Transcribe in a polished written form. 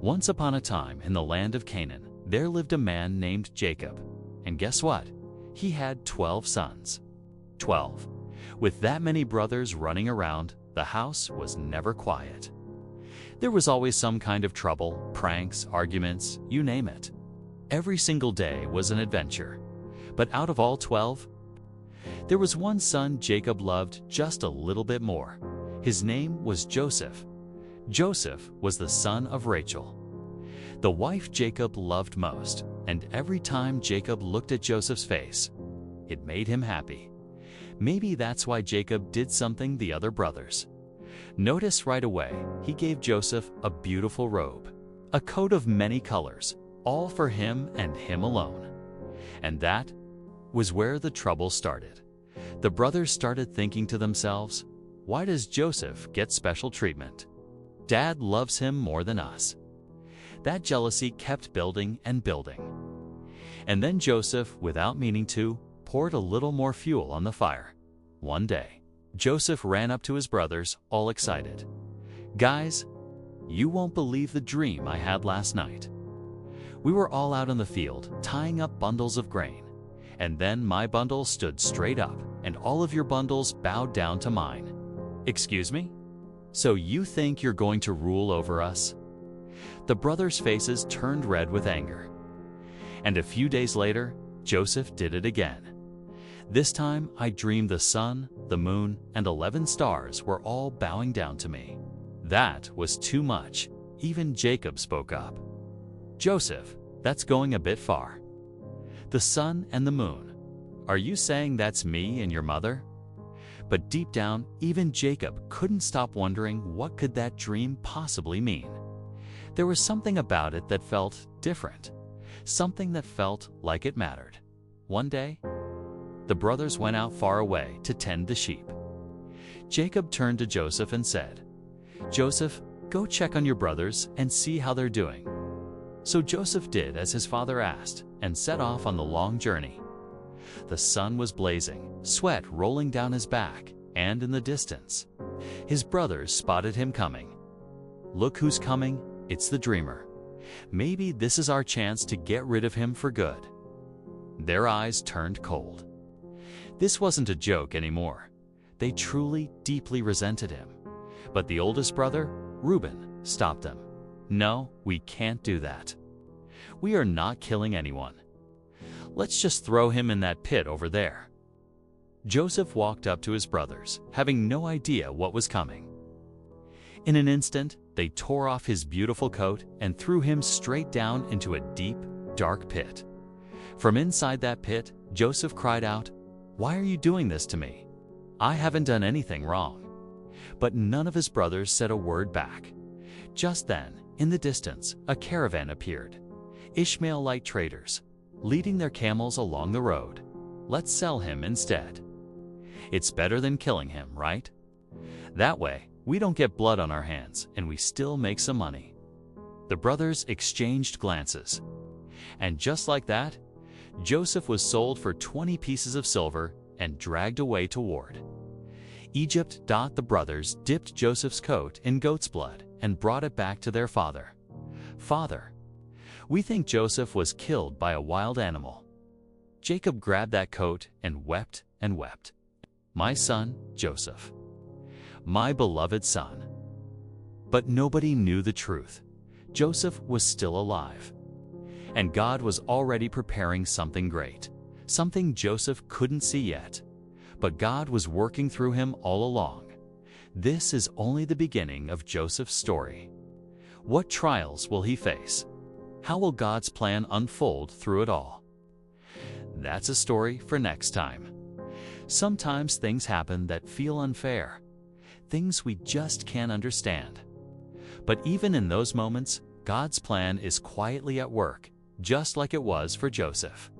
Once upon a time in the land of Canaan, there lived a man named Jacob. And guess what? He had 12 sons. 12. With that many brothers running around, the house was never quiet. There was always some kind of trouble, pranks, arguments, you name it. Every single day was an adventure. But out of all 12, there was one son Jacob loved just a little bit more. His name was Joseph. Joseph was the son of Rachel, the wife Jacob loved most, and every time Jacob looked at Joseph's face, it made him happy. Maybe that's why Jacob did something the other brothers. Notice right away, he gave Joseph a beautiful robe, a coat of many colors, all for him and him alone. And that was where the trouble started. The brothers started thinking to themselves, why does Joseph get special treatment? Dad loves him more than us. That jealousy kept building and building. And then Joseph, without meaning to, poured a little more fuel on the fire. One day, Joseph ran up to his brothers, all excited. Guys, you won't believe the dream I had last night. We were all out in the field, tying up bundles of grain. And then my bundle stood straight up, and all of your bundles bowed down to mine. Excuse me? So you think you're going to rule over us? The brothers' faces turned red with anger. And a few days later, Joseph did it again. This time, I dreamed the sun, the moon, and 11 stars were all bowing down to me. That was too much. Even Jacob spoke up. Joseph, that's going a bit far. The sun and the moon. Are you saying that's me and your mother? But deep down, even Jacob couldn't stop wondering what could that dream possibly mean. There was something about it that felt different, something that felt like it mattered. One day, the brothers went out far away to tend the sheep. Jacob turned to Joseph and said, Joseph, go check on your brothers and see how they're doing. So Joseph did as his father asked and set off on the long journey. The sun was blazing, sweat rolling down his back, and in the distance, his brothers spotted him coming. Look who's coming, it's the dreamer. Maybe this is our chance to get rid of him for good. Their eyes turned cold. This wasn't a joke anymore. They truly, deeply resented him. But the oldest brother, Reuben, stopped them. No, we can't do that. We are not killing anyone. Let's just throw him in that pit over there. Joseph walked up to his brothers, having no idea what was coming. In an instant, they tore off his beautiful coat and threw him straight down into a deep, dark pit. From inside that pit, Joseph cried out, "Why are you doing this to me? I haven't done anything wrong." But none of his brothers said a word back. Just then, in the distance, a caravan appeared. Ishmaelite traders, leading their camels along the road. Let's sell him instead. It's better than killing him, right? That way, we don't get blood on our hands and we still make some money. The brothers exchanged glances. And just like that, Joseph was sold for 20 pieces of silver and dragged away toward Egypt. The brothers dipped Joseph's coat in goat's blood and brought it back to their father. Father, we think Joseph was killed by a wild animal. Jacob grabbed that coat and wept and wept. My son, Joseph. My beloved son. But nobody knew the truth. Joseph was still alive. And God was already preparing something great, something Joseph couldn't see yet. But God was working through him all along. This is only the beginning of Joseph's story. What trials will he face? How will God's plan unfold through it all? That's a story for next time. Sometimes things happen that feel unfair, things we just can't understand. But even in those moments, God's plan is quietly at work, just like it was for Joseph.